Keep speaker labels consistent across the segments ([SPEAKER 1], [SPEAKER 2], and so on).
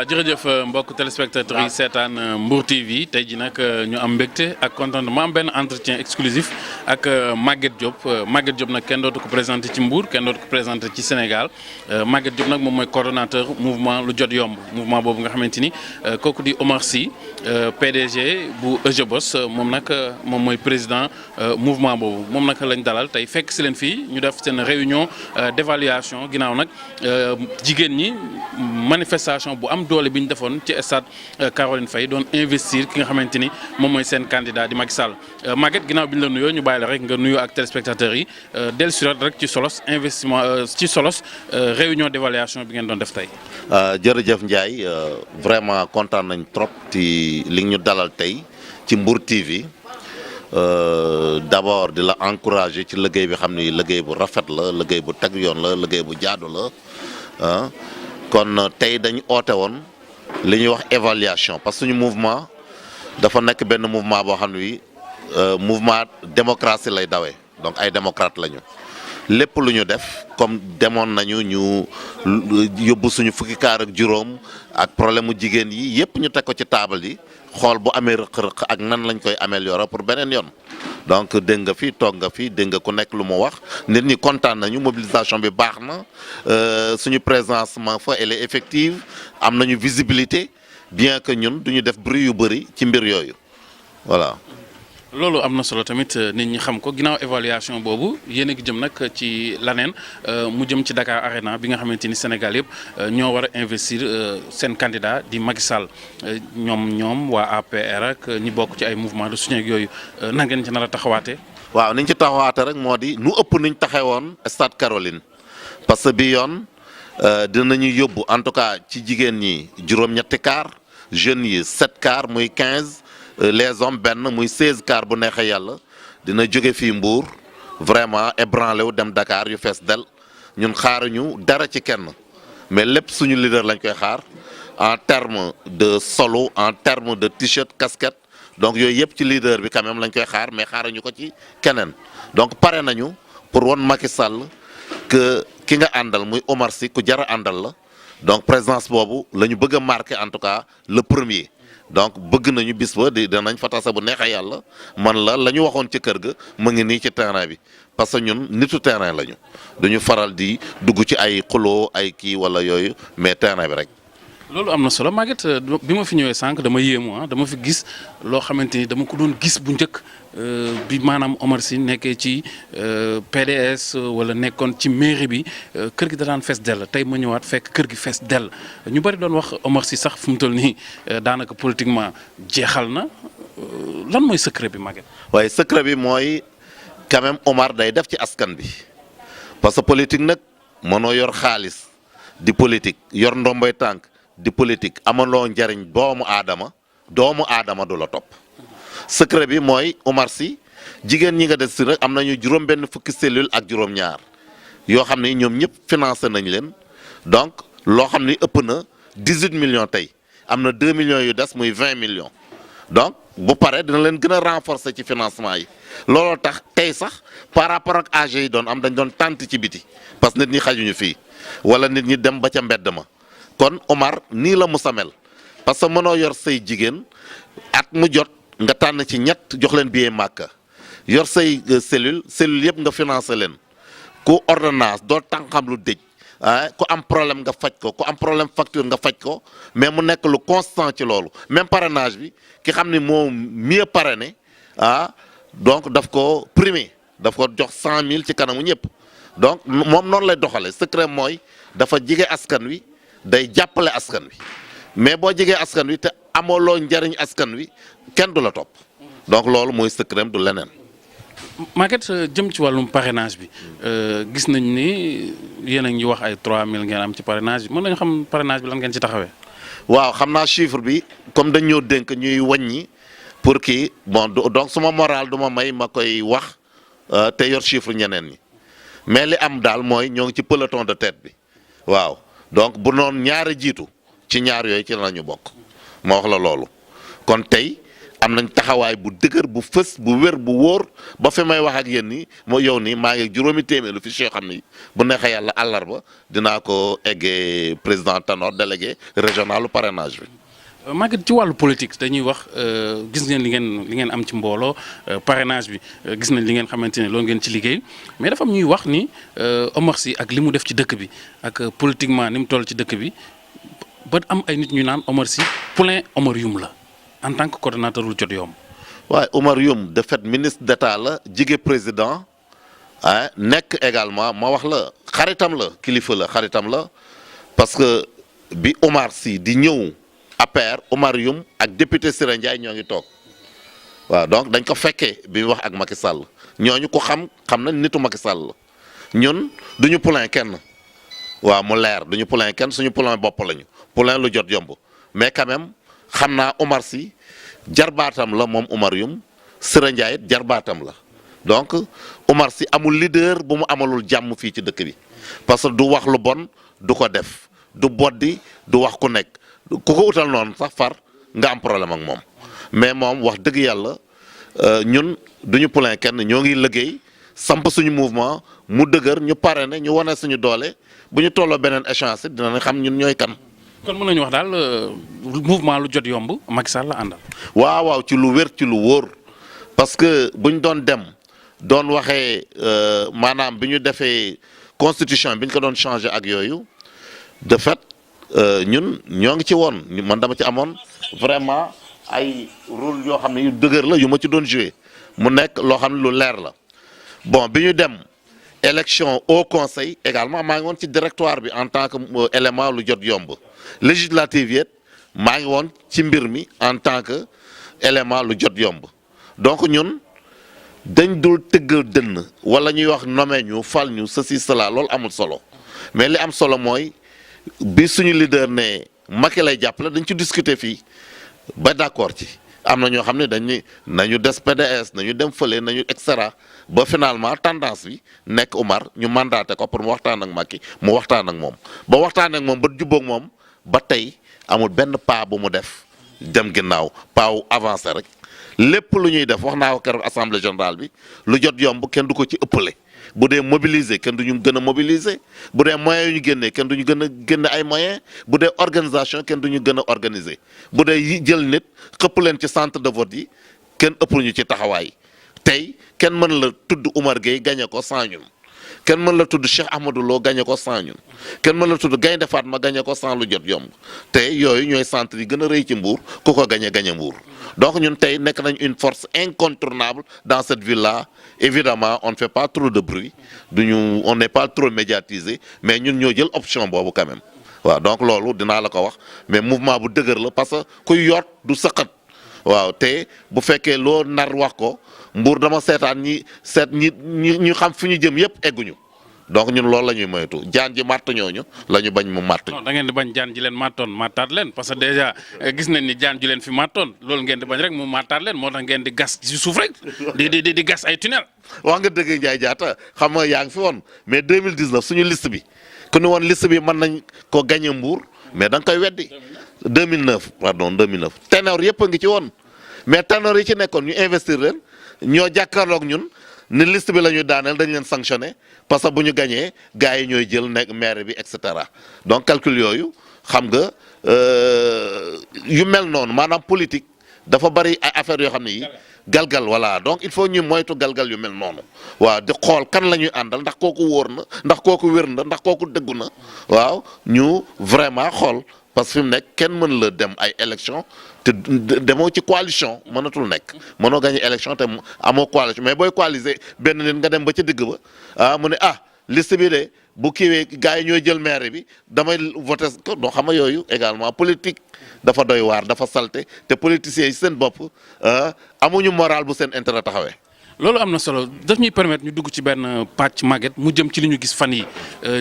[SPEAKER 1] voilà jërëjëf mbokk téléspectateurs yi seetaan Mbour TV tey ji nag ñu am mbégte ak contentement am benn entretien exclusif ak Maguette Diop nag kenn dootu ko présenté ci Mbour kenn dootu ko présenté ci Sénégal Maguette Diop nag moom mooy coordonnateur mouvement lu jot yomb mouvement boobu nga xamante ni kooku di Omar Sy PDG bu EGEBOS moom nag moom mooy président mouvement boobu moom nag lañ dalal tey fekk si leen fii ñu def seen réunion d'évaluation ginnaaw nag jigéen ñi manifestation bu am doole bi ñu defoon ci stade Caroline Faye doon investir ki nga xamante ni moom mooy seen candidat di Macky Sall Maguette ginnaaw bi ñu la nuyoo ñu bàyyi la rek nga nuyoo ak téléspectateurs yi dellusiwaat rek ci solos investissement ci solos réunion d'évaluation bi ngeen doon def tey.
[SPEAKER 2] jërëjëf Ndiaye vraiment kontaan nañ trop ci li ñu dalal tey ci Mbour TV d'abord di la encourager ci liggéey bi xam ni liggéey bu rafet la liggéey bu teg yoon la liggéey bu jaadu la kon tey dañu oote woon li ñuy wax évaluation parce que suñu mouvement dafa nekk benn mouvement boo xam ne bii mouvement démocratie lay dawee donc ay démocrate lañu lépp lu ñu def comme demoon nañu ñu yóbbu suñu fukki kaar ak juróom ak problème mu jigéen yi yépp ñu teg ko ci taabal yi xool bu amee rëq-rëq ak nan lañ koy améliorer pour beneen yoon donc dégg nga fi toog nga fi dégg nga ku nekk lu mu wax nit ñi kontaan nañu mobilisation bi baax na suñu présence ma fa elle est effective am nañu visibilité bien que ñun duñu def bruit yu bëri ci mbir yooyu voilà.
[SPEAKER 1] loolu am na solo tamit nit ñi xam ko ginnaaw évaluation boobu yéen a ngi jëm nag ci laneen mu jëm ci Dakar Arena bi nga xamante ni Sénégal yëpp ñoo war a investir seen candidat di Macky Sall ñoom waa APR ak ñi bokk ci ay mouvement de soutien ak yooyu nan ngeen ci nar a taxawaatee.
[SPEAKER 2] waaw niñ ci taxawaate rek moo di nu ëpp niñ taxawoon stade Caroline parce que bi yoon dinañu yóbbu en tout cas ci jigéen ñi juróom-ñetti car jeunes yi 7 car muy 15. Les hommes benn muy 16 car bu neexee yàlla dina jóge fii Mbour vraiment ébranlé wu dem Dakar yu fees del ñun xaaruñu dara ci kenn mais lépp suñu leader lañ koy xaar en terme de solo en terme de t-shirt casquette donc yooyu yëpp ci leader bi quand même lañ koy xaar mais xaaruñu ko ci keneen donc pare nañu pour won Macky Sall que ki nga àndal muy Omar Sy ku jara àndal la donc présence boobu la ñu bëgg a marqué en tout cas le premier. donc bëgg nañu bis ba danañ fa tase bu neexee yàlla man la ñu waxoon ci kër ga mu ngi nii ci terrain bi parce que ñun nitu terrain lañu duñu faral di dugg ci ay xuloo ay kii wala yooyu mais terrain bi rek.
[SPEAKER 1] loolu am na solo Maguette bi ma fi ñëwee sànq dama yéemu dama fi gis loo xamante ni dama ko doon gis bu njëkk bi maanaam Omar Sy nekkee ci PDS wala nekkoon ci mairie bi kër gi da daan fees dell tey ma ñëwaat fekk kër gi fees dell ñu bari doon wax Omar Sy sax fu mu toll nii daanaka politiquement jeexal na lan mooy secret bi Maguette.
[SPEAKER 2] waaye secret bi mooy quand même Omar day def ci askan bi parce que politique nag mënoo yor xaalis di politique yor ndomboy tànk. di politique amaloo njariñ doomu aadama du la topp secret bi mooy Omar Sy jigéen ñi nga des si rek am nañu juróom benn fukki cellule ak juróom-ñaar yoo xam ne ñoom ñëpp financé nañ leen donc loo xam ni ëpp na 18 millions tey am na 2 millions yu des muy 20 millions donc bu pare dina leen gën a renforcer ci financement yi looloo tax tey sax par rapport ak AG yi doon am dañ doon tànt ci biti parce que nit ñi xajuñu fii wala nit ñi dem ba ca mbedd ma kon Omar nii la musa mel parce que mënoo yor say jigéen at mu jot nga tànn ci ñett jox leen billet Màkka yor say cellule yëpp nga financé leen ku ordonnance doo tànqam lu dëj ku am problème nga faj ko ku am problème facture nga faj ko mais mu nekk lu constant ci loolu même parrainage bi ki xam ni moo mieux parrainé donc daf ko primé daf ko jox 100 000 ci kanamu ñëpp donc moom noonu lay doxale secret mooy dafa jige askan wi day jàppale askan wi mais boo jegee askan wi te amooloo njariñ askan wi kenn du la topp donc loolu mooy secret du leneen.
[SPEAKER 1] Maguette jëm ci wàllum parrainage bi gis nañ ni yéen a ngi wax ay 3000 ngeen am ci parrainage bi mën nañu xam parrainage bi lan ngeen ci taxawee.
[SPEAKER 2] waaw xam naa chiffre bi comme dañ ñoo dénk ñuy wàññi pour kii bon donc suma moral du ma may ma koy wax te yor chiffre ñeneen ñi mais li am daal mooy ñoo ngi ci peloton de tête bi waaw. donc bu noonu ñaari jiitu ci ñaar yooyu ci la ñu bokk ma wax la loolu kon tey am nañ taxawaay bu dëgër bu fës bu wér bu wóor ba fi may wax ak yéen nii moo yow nii maa ngi juróomi téeméer lu fi yoo xam ni bu neexee yàlla àllarba dinaa ko eggee président Tanor délégué régional parrainage bi.
[SPEAKER 1] Maguette ci wàllu politique dañuy wax gis ngeen li ngeen am ci mbooloo parrainage bi gis nañ li ngeen xamante ne loolu ngeen ci liggéey mais dafa am ñuy wax ni Omar Sy ak li mu def ci dëkk bi ak politiquement ni mu toll ci dëkk bi ba am ay nit ñu naan Omar Sy poulain Omar Youm la en tant que coordonnateur lu jot yomb.
[SPEAKER 2] waaye Omar Youm de fait ministre d'État la jige président ah nekk également ma wax la xaritam la kilifa la xaritam la parce que bi Omar Sy di ñëw. APR Omar Youm ak député Siré Ndiaye ñoo ngi toog waaw donc dañ ko fekkee bi wax ak Macky Sall ñooñu ko xam na nitu Macky Sall la ñun duñu poulain kenn waaw mu leer duñu poulain kenn suñu poulain bopp lañu poulain lu jot yomb mais quand même xam naa Omar Sy jarbaatam la moom Omar Youm Siré Ndiaye it jarbaatam la donc Omar Sy amul leader bu mu amalul jàmm fii ci dëkk bi parce que du wax lu bon du ko def du boddi du wax ku nekk. ku ko utal noonu sax far nga am problème ak moom mais moom wax dëgg yàlla ñun duñu poulain kenn ñoo ngi liggéey samp suñu mouvement mu dëgër ñu parrainé ñu wane suñu doole bu ñu tolloo beneen échéance dinañ xam ñun ñooy kan.
[SPEAKER 1] kon mën nañu wax daal mouvement lu jot yomb Macky Sall la àndal.
[SPEAKER 2] waaw ci lu wér ci lu wóor parce que buñ doon dem doon waxee maanaam bi ñu defee constitution bi ñu ko doon changé ak yooyu de fait. ñun ñoo ngi ci woon man dama ci amoon vraiment ay rôle yoo xam ne yu dëgër la yu ma ci doon joué mu nekk loo xam ne lu leer la bon bi ñu dem élection au conseil également maa ngi woon ci directoire bi en tant que élément lu jot yomb législative yet maa ngi woon ci mbir mi en tant que élément lu jot yomb donc ñun dañ dul tëggal dënn wala ñuy wax nommé ñu fal ñu ceci cela loolu amul solo mais li am solo mooy. bi suñu leader ne Macky lay jàppale dañ ci discuter fii ba d'accord ci am na ñoo xam ne dañ nañu des PDS nañu dem fële nañu et cetera ba finalement tendance bi nekk Omar ñu mandaté ko pour mu waxtaan ak Macky mu waxtaan ak moom ba waxtaan ak moom ba jubboog moom ba tey amul benn pas bu mu def dem ginnaaw paaw avancé rek lépp lu ñuy def wax naa ko keroog assemblée générale bi lu jot yomb kenn du ko ci ëppale. bu dee mobiliser kenn du ñu gën a mobiliser bu dee moyens yu ñu génnee kenn du ñu gën a génne ay moyens bu dee organisation kenn du ñu gën a organiser bu dee yi jël nit xëpp leen ci centre de vote yi kenn ëppul ñu ci taxawaay tey kenn mën la tudd Oumar Gueye gagné ko sans ñun kenn mën la tudd Cheikh Ahmadou Lo gagné ko sans ñun kenn mën la tudd Gaynde Fatma gagné ko sans lu jot yomb te yooyu ñooy centre yi gën a rëy ci Mbour ku ko gagné Mbour donc ñun tey nekk nañ une force incontournable dans cette ville-là évidemment on ne fait pas trop de bruit on n'est pas trop médiatisé mais ñun ñoo jël option boobu quand même waaw donc loolu dinaa la ko wax mais mouvement bu dëgër la parce que kuy yoot du sëqat waaw te bu fekkee loo nar wax ko Mbour dama seetaan ñi xam fu ñu jëm yëpp egguñu donc ñun loolu la ñuy moytu jaan ji màtt ñooñu la ñu bañ mu màtt.
[SPEAKER 1] non da ngeen di bañ jaan ji leen màttoon màttaat leen parce que déjà gis nañ ni jaan ji leen fi màttoon loolu ngeen di bañ rek mu màttaat leen moo tax ngeen di gas ci suuf rek di gas ay tunnel.
[SPEAKER 2] wax nga dëgg Ndiaye Diatta xam nga yaa ngi fi woon mais 2019 suñu liste bi ku ne woon liste bi mën nañ ko gagné Mbour mais da nga koy weddi. 2009 ténor yëpp a ngi ci woon mais ténor yi ci nekkoon ñu investir leen ñoo jàkkaarloog ñun. ni liste bi la ñuy daaneel dañ leen sanctionné parce que bu ñu gañee gars yi ñooy jël nekk maire bi et cetera donc calcul yooyu xam nga yu mel noonu maanaam politique dafa bari ay affaires yoo xam ne yi galgal voilà donc il faut ñu moytu galgal yu mel noonu waaw di xool kan la ñuy àndal ndax kooku wóor na ndax kooku wér na ndax kooku dëggu na waaw ñu vraiment xool parce que fi mu nekk kenn mën la dem ay élection te demoo ci coalition mënatul nekk mënoo gagné élection te amoo coalition mais booy coaliser benn nit nga dem ba ca digg ba mu ne liste bi de bu kiiwee gars yi ñooy jël maire bi damay voté ko doo xam nga yooyu également politique dafa doy waar dafa salte te politiciens yi seen bopp amuñu moral bu seen intérêt taxawee.
[SPEAKER 1] loolu am na solo daf ñuy permettre ñu dugg ci benn pàcc Maguette mu jëm ci li ñu gis fan yi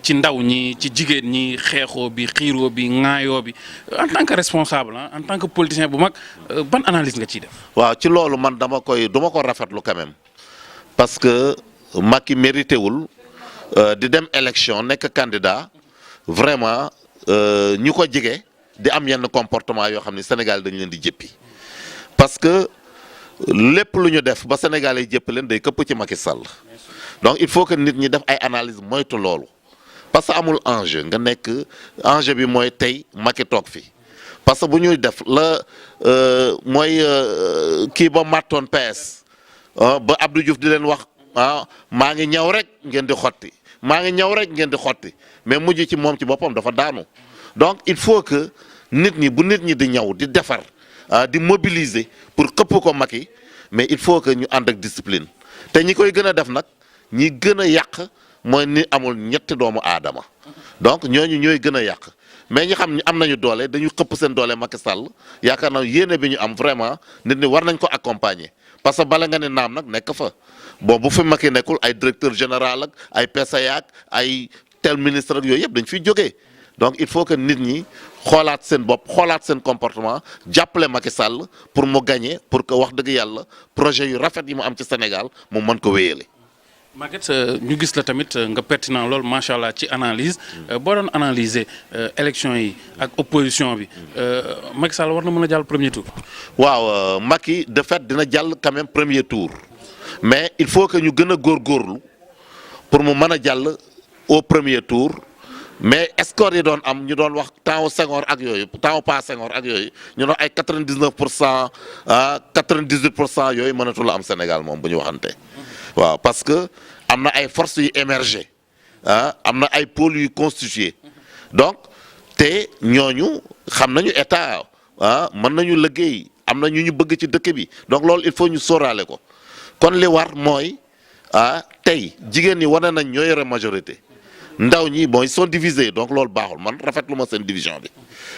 [SPEAKER 1] ci ndaw ñi ci jigéen ñi xeexoo bi xiiroo bi ŋaayoo bi en tant que responsable en tant que politicien bu mag ban analyse nga ciy def.
[SPEAKER 2] waaw ci loolu man duma ko rafetlu quand même parce que Macky mérité wul di dem élection nekk candidat vraiment ñi ko jege di am yenn comportement yoo xam ne Sénégal dañu leen di jëppi parce que lépp lu ñu def ba Sénégalais yi jëpp leen day këpp ci Macky Sall donc il faut que nit ñi def ay analyse moytu loolu parce que amul enjeu nga nekk enjeu bi mooy tey Macky toog fi parce que bu ñuy def la mooy kii ba mattoon PS ba Abdou Diouf di leen wax maa ngi ñëw rek ngeen di xotti maa ngi ñëw rek ngeen di xotti mais mujj ci moom ci boppam dafa daanu donc il faut que nit ñi bu nit ñi di ñëw di defar di mobiliser pour xëpp ko Macky mais il faut que ñu ànd ak discipline te ñi koy gën a def nag ñi gën a yàq mooy ni amul ñetti doomu aadama donc ñooñu ñooy gën a yàq mais ñi xam ñu am nañu doole dañu xëpp seen doole Macky Sall yaakaar naa yéene bi ñu am vraiment nit ñi war nañ ko accompagner parce que bala nga ne naam nag nekk fa bon bu fi Macky nekkul ay directeur général ak ay PCA ak ay tel ministre ak yooyu yëpp dañ fiy jógee donc il faut que nit ñi xoolaat seen bopp xoolaat seen comportement jàppale Macky Sall pour mu gagner pour que wax dëgg yàlla projet yu rafet yi mu am ci Sénégal mu mën ko wéyale.
[SPEAKER 1] Maguette ñu gis la tamit nga pertinent lool macha allah ci analyse boo doon analyser élection yi ak opposition bi Macky Sall war na mën a jàll premier tour.
[SPEAKER 2] waaw Macky de fait dina jàll quand même premier tour mais il faut que ñu gën a góorgóorlu pour mu mën a jàll au premier tour mais score yi doon am ñu doon wax temps Senghor ak yooyu temps pas Senghor ak yooyu ñu doon ay 99% 98% yooyu mënatul la am Sénégal moom bu ñu waxante waaw parce que am na ay forces yu émergé am na ay pôles yu constitué donc te ñooñu xam nañu état mën nañu liggéey am na ñu bëgg ci dëkk bi donc loolu il faut ñu sóoraale ko kon li war mooy tey jigéen ñi wane nañ ñoo yore majorité ndaw ñi bon ils sont divisés donc loolu baaxul man rafetlu ma seen division bi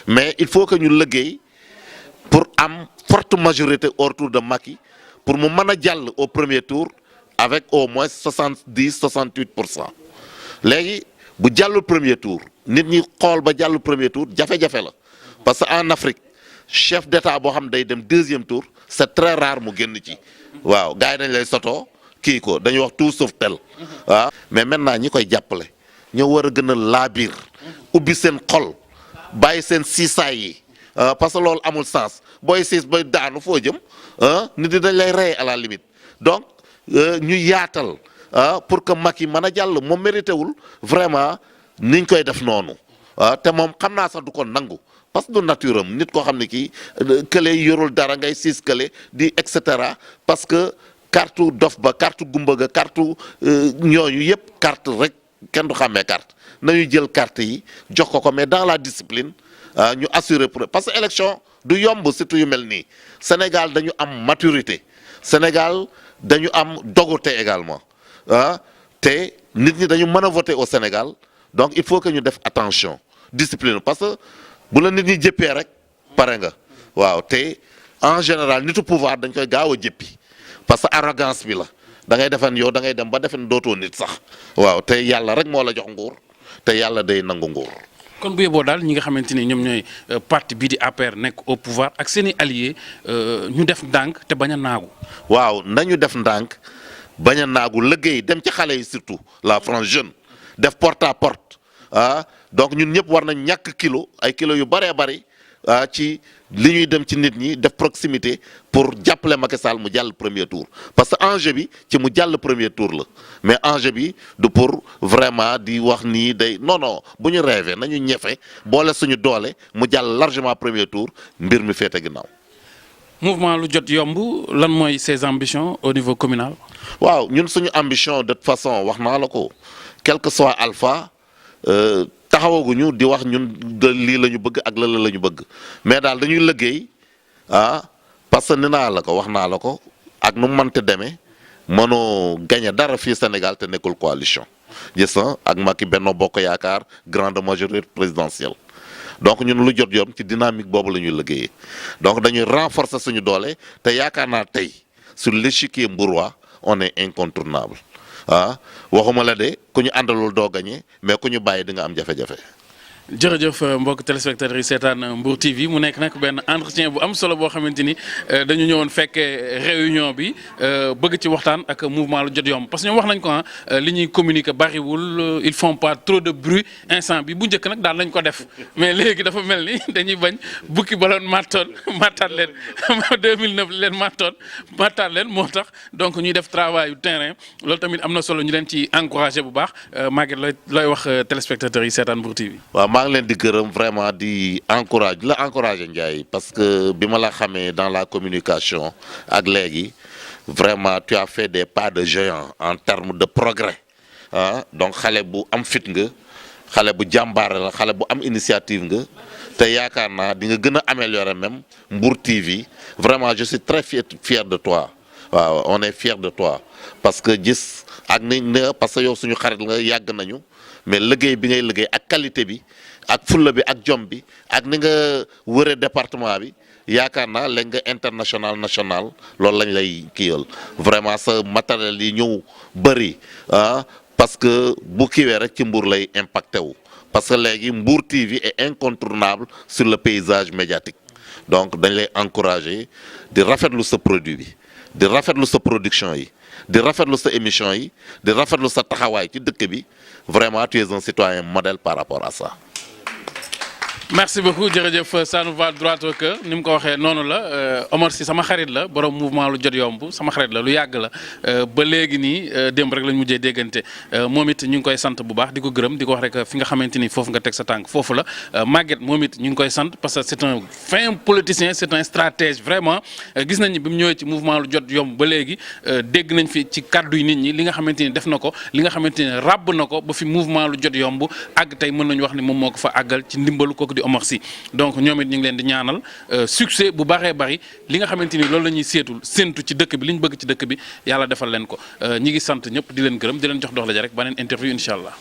[SPEAKER 2] mais il faut que ñu liggéey pour am forte majorité autour de Macky pour mu mën a jàll au premier tour avec au moins 70-68%. léegi bu jàllul premier tour nit ñi xool ba jàllul premier tour jafe-jafe la parce que en Afrique chef d'état boo xam day dem deuxième tour c'est très rare mu génn ci waaw gars yi dañ lay soto kii ko dañuy wax tout sauf tel waaw mais maintenant ñi koy jàppale ñoo war a gën a laabiir ubbi seen xol bàyyi seen siisaay yi parce que loolu amul sens booy siis booy daanu foo jëm nit ñi dañ lay rey à la limite donc ñu yaatal pour que Macky mën a jàll moom mérité wul vraiment niñ koy def noonu te moom xam naa sax du ko nangu parce que du nature am nit koo xam ne kii kële yorul dara ngay siis kële di et cetera parce que carte dof ba carte gumba ga carte ñooñu yëpp carte rek kenn du xàmmee carte nañu jël carte yi jox ko mais dans la discipline ñu assurer pour parce que élection du yomb surtout yu mel nii Sénégal dañu am maturité Sénégal dañu am dogute également te nit ñi dañu mën a voter au Sénégal donc il faut que ñu def attention discipline parce que bu la nit ñi jëppee rek pare nga waaw te en général nitu pouvoir dañ koy gaaw a jëppi parce que arrogance bi la da ngay defen yow da ngay dem ba defen dootoo nit sax waaw te yàlla rek moo la jox nguur te yàlla day nangu nguur.
[SPEAKER 1] kon bu yeboo daal ñi nga xamante ni ñoom ñooy parti bii di APR nekk au pouvoir ak seen i alliés ñu def ndànk te bañ a naagu.
[SPEAKER 2] waaw nañu def ndànk bañ a naagu liggéey dem ci xale yi surtout la France jeune def porte à porte donc ñun ñëpp war nañ ñàkk kilo ay kilo yu bëree bëri ci li ñuy dem ci nit ñi def proximité pour jàppale Macky Sall mu jàll premier tour parce que enjeu bi ci mu jàll premier tour la mais enjeu bi du pour vraiment di wax nii day non bu ñu rêvé nañu ñefe boole suñu doole mu jàll largement premier tour mbir mi féete ginnaaw.
[SPEAKER 1] mouvement lu jot yomb lan mooy ses ambitions au niveau communal.
[SPEAKER 2] waaw ñun suñu ambition de toute façon wax naa la ko quel que soit alpha. taxawaguñu di wax ñun lii la ñu bëgg ak lële la ñu bëgg mais daal dañuy liggéey parce que ni naa la ko wax naa la ko ak nu mu mënti demee mënoo gagné dara fii Sénégal te nekkul coalition gis nga ak Macky Benno Bokk Yaakaar grande majorité présidentielle donc ñun lu jot yoon ci dynamique boobu la ñuy liggéeyee donc dañuy renforcer suñu doole te yaakaar naa tey sur l'échiquier mbourois on est incontournable. waxuma la de ku ñu àndalul doo gagné mais ku ñu bàyyi di nga am jafe-jafe.
[SPEAKER 1] jërëjëf mbokk téléspectateurs yi seetaan Mbour TV mu nekk nag benn entretien bu am solo boo xamante ni dañu ñëwoon fekkee réunion bi bëgg ci waxtaan ak mouvement lu jot yomb parce que ñoom wax nañ ko li ñuy communiquer bariwul ils font pas trop de bruit instant bi bu njëkk nag daal nañ ko def mais léegi dafa mel ni dañuy bañ bukki baloon mattoon mattaat leen 2009 leen mattaat leen moo tax donc ñuy def travail yu terrain loolu tamit am na solo ñu leen ci encouragé bu baax Maguette looy wax téléspectateurs yi seetaan Mbour TV.
[SPEAKER 2] waaw maa ngi leen di gërëm vraiment di encourager Ndiaye parce que bi ma la xamee dans la communication ak léegi vraiment tu as fait des pas de géant en termes de progrès donc xale bu am fit nga xale bu jàmbaare la xale bu am initiative nga te yaakaar naa di nga gën a améliorer même Mbour TV vraiment je suis très fier de toi waaw on est fier de toi parce que gis ak ni parce que yow suñu xarit nga yàgg nañu mais liggéey bi ngay liggéey ak qualité bi ak fulla bi ak jom bi ak ni nga wëree département bi yaakaar naa léegi nga international national loolu lañ lay kiyal vraiment sa matériel yi ñëw bëri parce que bu kiiwee rek ci Mbour lay impacté wu parce que léegi Mbour TV est incontournable sur le paysage médiatique donc dañ lay encourager di rafetlu sa produit bi di rafetlu sa production yi di rafetlu sa émission yi di rafetlu sa taxawaay ci dëkk bi vraiment tu es un citoyen modèle par rapport à ça.
[SPEAKER 1] merci beaucoup jërëjëf ça nous va droit au cœur ni mu ko waxee noonu la Omar Sy sama xarit la borom mouvement lu jot yomb sama xarit la lu yàgg la ba léegi nii démb rek lañ mujjee déggante moom it ñu ngi koy sant bu baax di ko gërëm di ko wax rek fi nga xamante ni foofu nga teg sa tànk foofu la Maguette moom it ñu ngi koy sant parce que c'est un fin politicien c'est un stratège vraiment gis nañ ni bi mu ñëwee ci mouvement lu jot yomb ba léegi dégg nañ fi ci kàddu yi nit ñi li nga xamante ni def na ko li nga xamante ni ràbb na ko ba fi mouvement lu jot yomb àgg tey mën nañu wax ni moom moo ko fa àggal ci ndimbalu kooku Omar Sy donc ñoom it ñu ngi leen di ñaanal succès bu bëree bëri li nga xamante ni loolu la ñuy séentu ci dëkk bi li ñu bëgg ci dëkk bi yàlla defal leen ko ñi ngi sant ñëpp di leen gërëm di leen jox dox la ja rek beneen interview incha allah.